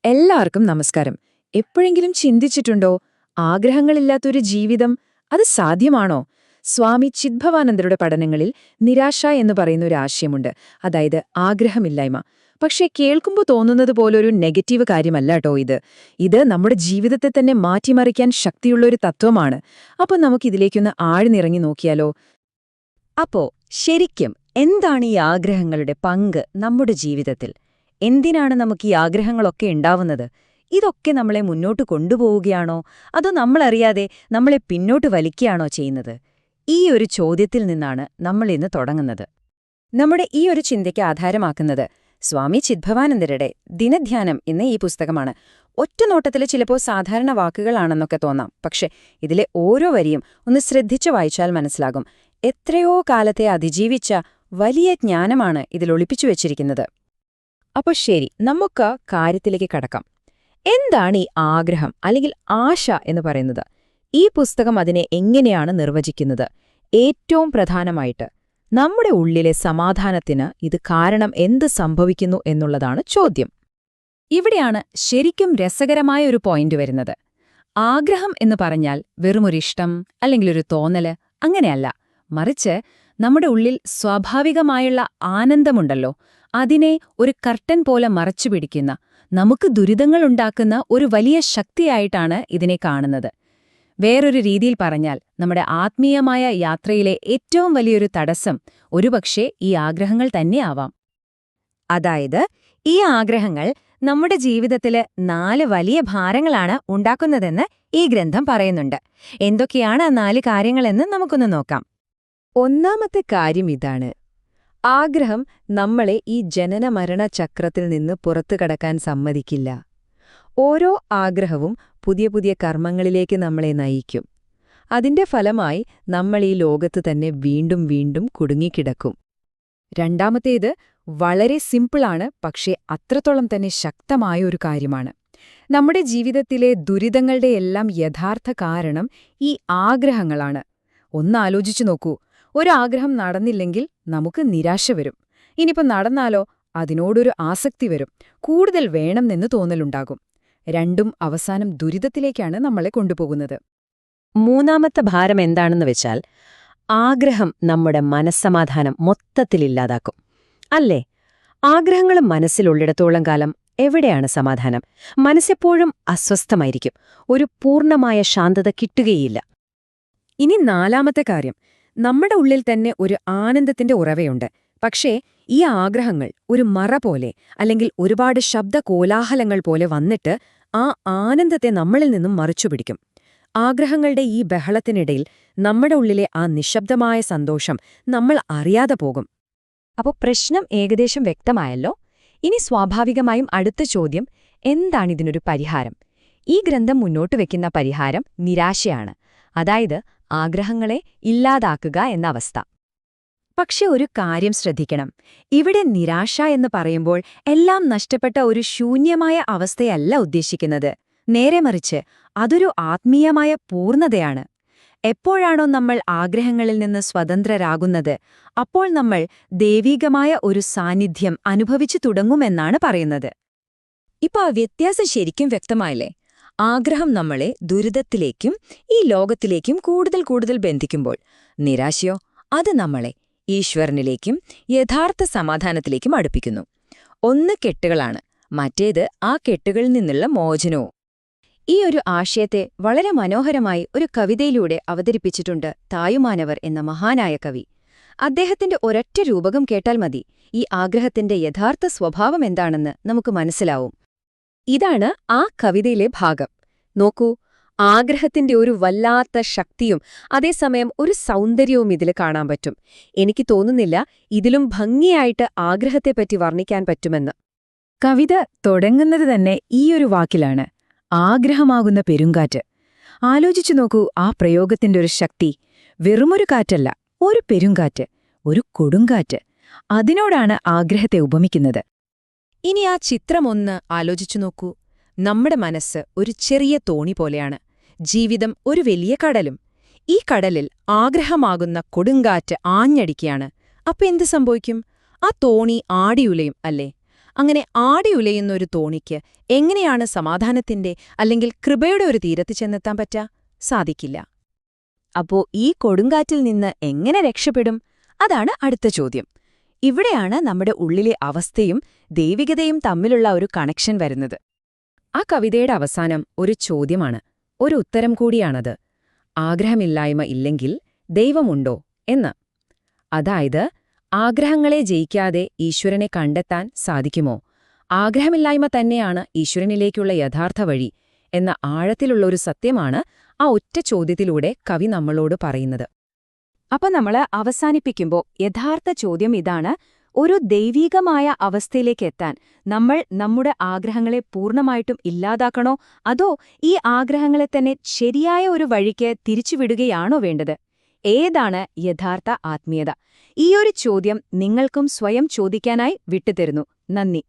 എല്ലാവർക്കും നമസ്കാരം. എപ്പോഴെങ്കിലും ചിന്തിച്ചിട്ടുണ്ടോ, ആഗ്രഹങ്ങളില്ലാത്തൊരു ജീവിതം അത് സാധ്യമാണോ? സ്വാമി ചിദ്ഭവാനന്ദരുടെ പഠനങ്ങളിൽ നിരാശ എന്ന് പറയുന്ന ഒരു ആശയമുണ്ട്. അതായത് ആഗ്രഹമില്ലായ്മ. പക്ഷേ കേൾക്കുമ്പോൾ തോന്നുന്നത് പോലൊരു നെഗറ്റീവ് കാര്യമല്ല കേട്ടോ ഇത് നമ്മുടെ ജീവിതത്തെ തന്നെ മാറ്റിമറിക്കാൻ ശക്തിയുള്ളൊരു തത്വമാണ്. അപ്പോൾ നമുക്കിതിലേക്കൊന്ന് ആഴ്ന്നിറങ്ങി നോക്കിയാലോ? അപ്പോ ശരിക്കും എന്താണ് ഈ ആഗ്രഹങ്ങളുടെ പങ്ക് നമ്മുടെ ജീവിതത്തിൽ? എന്തിനാണ് നമുക്ക് ഈ ആഗ്രഹങ്ങളൊക്കെ ഉണ്ടാവുന്നത്? ഇതൊക്കെ നമ്മളെ മുന്നോട്ട് കൊണ്ടുപോവുകയാണോ, അതോ നമ്മളറിയാതെ നമ്മളെ പിന്നോട്ട് വലിക്കുകയാണോ ചെയ്യുന്നത്? ഈ ഒരു ചോദ്യത്തിൽ നിന്നാണ് നമ്മൾ ഇന്ന് തുടങ്ങുന്നത്. നമ്മുടെ ഈ ഒരു ചിന്തയ്ക്ക് ആധാരമാക്കുന്നത് സ്വാമി ചിദ്ഭവാനന്ദരുടെ ദിനധ്യാനം എന്ന ഈ പുസ്തകമാണ്. ഒറ്റനോട്ടത്തിൽ ചിലപ്പോൾ സാധാരണ വാക്കുകളാണെന്നൊക്കെ തോന്നാം, പക്ഷെ ഇതിലെ ഓരോ വരിയും ഒന്ന് ശ്രദ്ധിച്ചു വായിച്ചാൽ മനസ്സിലാകും. എത്രയോ കാലത്തെ അതിജീവിച്ച വലിയ ജ്ഞാനമാണ് ഇതിൽ ഒളിപ്പിച്ചു വെച്ചിരിക്കുന്നത്. അപ്പോൾ ശരി, നമുക്ക് കാര്യത്തിലേക്ക് കടക്കാം. എന്താണ് ഈ ആഗ്രഹം അല്ലെങ്കിൽ ആശ എന്ന് പറയുന്നത്? ഈ പുസ്തകം അതിനെ എങ്ങനെയാണ് നിർവചിക്കുന്നത്? ഏറ്റവും പ്രധാനമായിട്ട് നമ്മുടെ ഉള്ളിലെ സമാധാനത്തിന് ഇത് കാരണം എന്ത് സംഭവിക്കുന്നു എന്നുള്ളതാണ് ചോദ്യം. ഇവിടെയാണ് ശരിക്കും രസകരമായ ഒരു പോയിന്റ് വരുന്നത്. ആഗ്രഹം എന്ന് പറഞ്ഞാൽ വെറുമൊരിഷ്ടം അല്ലെങ്കിൽ ഒരു തോന്നല് അങ്ങനെയല്ല, മറിച്ച് നമ്മുടെ ഉള്ളിൽ സ്വാഭാവികമായുള്ള ആനന്ദമുണ്ടല്ലോ, അതിനെ ഒരു കർട്ടൻ പോലെ മറച്ചുപിടിക്കുന്ന, നമുക്ക് ദുരിതങ്ങളുണ്ടാക്കുന്ന ഒരു വലിയ ശക്തിയായിട്ടാണ് ഇതിനെ കാണുന്നത്. വേറൊരു രീതിയിൽ പറഞ്ഞാൽ നമ്മുടെ ആത്മീയമായ യാത്രയിലെ ഏറ്റവും വലിയൊരു തടസ്സം ഒരുപക്ഷേ ഈ ആഗ്രഹങ്ങൾ തന്നെയാവാം. അതായത് ഈ ആഗ്രഹങ്ങൾ നമ്മുടെ ജീവിതത്തില് 4 വലിയ ഭാരങ്ങളാണ് ഉണ്ടാക്കുന്നതെന്ന് ഈ ഗ്രന്ഥം പറയുന്നുണ്ട്. എന്തൊക്കെയാണ് ആ 4 കാര്യങ്ങളെന്ന് നമുക്കൊന്ന് നോക്കാം. ഒന്നാമത്തെ കാര്യം ഇതാണ്: ആഗ്രഹം നമ്മളെ ഈ ജനന-മരണ ചക്രത്തിൽ നിന്ന് പുറത്തു കടക്കാൻ സമ്മതിക്കില്ല. ഓരോ ആഗ്രഹവും പുതിയ പുതിയ കർമ്മങ്ങളിലേക്ക് നമ്മളെ നയിക്കും. അതിന്റെ ഫലമായി നമ്മൾ ഈ ലോകത്ത് തന്നെ വീണ്ടും വീണ്ടും കുടുങ്ങിക്കിടക്കും. രണ്ടാമത്തേത് വളരെ സിമ്പിളാണ്, പക്ഷേ അത്രത്തോളം തന്നെ ശക്തമായ ഒരു കാര്യമാണ്. നമ്മുടെ ജീവിതത്തിലെ ദുരിതങ്ങളുടെയെല്ലാം യഥാർത്ഥ കാരണം ഈ ആഗ്രഹങ്ങളാണ്. ഒന്നാലോചിച്ചു നോക്കൂ, ഒരാഗ്രഹം നടന്നില്ലെങ്കിൽ നമുക്ക് നിരാശ വരും. ഇനിയിപ്പോൾ നടന്നാലോ, അതിനോടൊരു ആസക്തി വരും, കൂടുതൽ വേണമെന്ന് തോന്നലുണ്ടാകും. രണ്ടും അവസാനം ദുരിതത്തിലേക്കാണ് നമ്മളെ കൊണ്ടുപോകുന്നത്. മൂന്നാമത്തെ ഭാരം എന്താണെന്ന് വെച്ചാൽ, ആഗ്രഹം നമ്മുടെ മനസ്സമാധാനം മൊത്തത്തിലില്ലാതാക്കും. അല്ലേ? ആഗ്രഹങ്ങൾ മനസ്സിലുള്ളിടത്തോളം കാലം എവിടെയാണ് സമാധാനം? മനസ്സെപ്പോഴും അസ്വസ്ഥമായിരിക്കും. ഒരു പൂർണ്ണമായ ശാന്തത കിട്ടുകയില്ല. ഇനി നാലാമത്തെ കാര്യം: നമ്മുടെ ഉള്ളിൽ തന്നെ ഒരു ആനന്ദത്തിന്റെ ഉറവയുണ്ട്. പക്ഷേ ഈ ആഗ്രഹങ്ങൾ ഒരു മറ പോലെ അല്ലെങ്കിൽ ഒരുപാട് ശബ്ദകോലാഹലങ്ങൾ പോലെ വന്നിട്ട് ആ ആനന്ദത്തെ നമ്മളിൽ നിന്നും മറിച്ചുപിടിക്കും. ആഗ്രഹങ്ങളുടെ ഈ ബഹളത്തിനിടയിൽ നമ്മുടെ ഉള്ളിലെ ആ നിശബ്ദമായ സന്തോഷം നമ്മൾ അറിയാതെ പോകും. അപ്പോൾ പ്രശ്നം ഏകദേശം വ്യക്തമായല്ലോ. ഇനി സ്വാഭാവികമായും അടുത്ത ചോദ്യം: എന്താണിതിനൊരു പരിഹാരം? ഈ ഗ്രന്ഥം മുന്നോട്ട് വെക്കുന്ന പരിഹാരം നിരാശയാണ്. അതായത് ആഗ്രഹങ്ങളെ ഇല്ലാതാക്കുക എന്ന അവസ്ഥ. പക്ഷെ ഒരു കാര്യം ശ്രദ്ധിക്കണം. ഇവിടെ നിരാശ എന്ന് പറയുമ്പോൾ എല്ലാം നഷ്ടപ്പെട്ട ഒരു ശൂന്യമായ അവസ്ഥയല്ല ഉദ്ദേശിക്കുന്നത്. നേരെ മറിച്ച് അതൊരു ആത്മീയമായ പൂർണ്ണതയാണ്. എപ്പോഴാണോ നമ്മൾ ആഗ്രഹങ്ങളിൽ നിന്ന് സ്വതന്ത്രരാകുന്നത്, അപ്പോൾ നമ്മൾ ദൈവീകമായ ഒരു സാന്നിധ്യം അനുഭവിച്ചു തുടങ്ങുമെന്നാണ് പറയുന്നത്. ഇപ്പൊ ആ വ്യത്യാസം ശരിക്കും വ്യക്തമായില്ലേ? ആഗ്രഹം നമ്മളെ ദുരിതത്തിലേക്കും ഈ ലോകത്തിലേക്കും കൂടുതൽ കൂടുതൽ ബന്ധിക്കുമ്പോൾ, നിരാശയോ അത് നമ്മളെ ഈശ്വരനിലേക്കും യഥാർത്ഥ സമാധാനത്തിലേക്കും അടുപ്പിക്കുന്നു. ഒന്ന് കെട്ടുകളാണ്, മറ്റേത് ആ കെട്ടുകളിൽ നിന്നുള്ള മോചനവും. ഈ ഒരു ആശയത്തെ വളരെ മനോഹരമായി ഒരു കവിതയിലൂടെ അവതരിപ്പിച്ചിട്ടുണ്ട് തായുമാനവർ എന്ന മഹാനായ കവി. അദ്ദേഹത്തിന്റെ ഒരൊറ്റ രൂപകം കേട്ടാൽ മതി ഈ ആഗ്രഹത്തിന്റെ യഥാർത്ഥ സ്വഭാവം എന്താണെന്ന് നമുക്ക് മനസ്സിലാവും. ഇതാണ് ആ കവിതയിലെ ഭാഗം. നോക്കൂ, ആഗ്രഹത്തിന്റെ ഒരു വല്ലാത്ത ശക്തിയും അതേസമയം ഒരു സൗന്ദര്യവും ഇതിൽ കാണാൻ പറ്റും. എനിക്ക് തോന്നുന്നില്ല ഇതിലും ഭംഗിയായിട്ട് ആഗ്രഹത്തെപ്പറ്റി വർണ്ണിക്കാൻ പറ്റുമെന്ന്. കവിത തുടങ്ങുന്നത് തന്നെ ഈ ഒരു വാക്കിലാണ്: ആഗ്രഹമാകുന്ന പെരുങ്കാറ്റ്. ആലോചിച്ചു നോക്കൂ ആ പ്രയോഗത്തിന്റെ ഒരു ശക്തി. വെറുമൊരു കാറ്റല്ല, ഒരു പെരുങ്കാറ്റ്, ഒരു കൊടുങ്കാറ്റ്. അതിനോടാണ് ആഗ്രഹത്തെ ഉപമിക്കുന്നത്. ഇനി ആ ചിത്രമൊന്ന് ആലോചിച്ചു നോക്കൂ. നമ്മുടെ മനസ്സ് ഒരു ചെറിയ തോണി പോലെയാണ്, ജീവിതം ഒരു വലിയ കടലും. ഈ കടലിൽ ആഗ്രഹമാകുന്ന കൊടുങ്കാറ്റ് ആഞ്ഞടിക്കുകയാണ്. അപ്പൊ എന്ത് സംഭവിക്കും? ആ തോണി ആടിയുലയും, അല്ലേ? അങ്ങനെ ആടിയുലയുന്ന ഒരു തോണിക്ക് എങ്ങനെയാണ് സമാധാനത്തിന്റെ അല്ലെങ്കിൽ കൃപയുടെ ഒരു തീരത്ത് ചെന്നെത്താൻ പറ്റുക? സാധിക്കില്ല. അപ്പോ ഈ കൊടുങ്കാറ്റിൽ നിന്ന് എങ്ങനെ രക്ഷപ്പെടും? അതാണ് അടുത്ത ചോദ്യം. ഇവിടെയാണ് നമ്മുടെ ഉള്ളിലെ അവസ്ഥയും ദൈവികതയും തമ്മിലുള്ള ഒരു കണക്ഷൻ വരുന്നത്. ആ കവിതയുടെ അവസാനം ഒരു ചോദ്യമാണ്, ഒരു ഉത്തരം കൂടിയാണത്. ആഗ്രഹമില്ലായ്മ ഇല്ലെങ്കിൽ ദൈവമുണ്ടോ എന്ന്. അതായത്, ആഗ്രഹങ്ങളെ ജയിക്കാതെ ഈശ്വരനെ കണ്ടെത്താൻ സാധിക്കുമോ? ആഗ്രഹമില്ലായ്മ തന്നെയാണ് ഈശ്വരനിലേക്കുള്ള യഥാർത്ഥ വഴി എന്ന ആഴത്തിലുള്ളൊരു സത്യമാണ് ആ ഒറ്റ ചോദ്യത്തിലൂടെ കവി നമ്മളോട് പറയുന്നത്. അപ്പൊ നമ്മള് അവസാനിപ്പിക്കുമ്പോൾ യഥാർത്ഥ ചോദ്യം ഇതാണ്: ഒരു ദൈവീകമായ അവസ്ഥയിലേക്ക് എത്താൻ നമ്മൾ നമ്മുടെ ആഗ്രഹങ്ങളെ പൂർണ്ണമായിട്ടും ഇല്ലാതാക്കണോ, അതോ ഈ ആഗ്രഹങ്ങളെ തന്നെ ശരിയായ ഒരു വഴിക്ക് തിരിച്ചുവിടുകയാണോ വേണ്ടത്? ഏതാണ് യഥാർത്ഥ ആത്മീയത? ഈ ഒരു ചോദ്യം നിങ്ങൾക്കും സ്വയം ചോദിക്കാനായി വിട്ടുതരുന്നു. നന്ദി.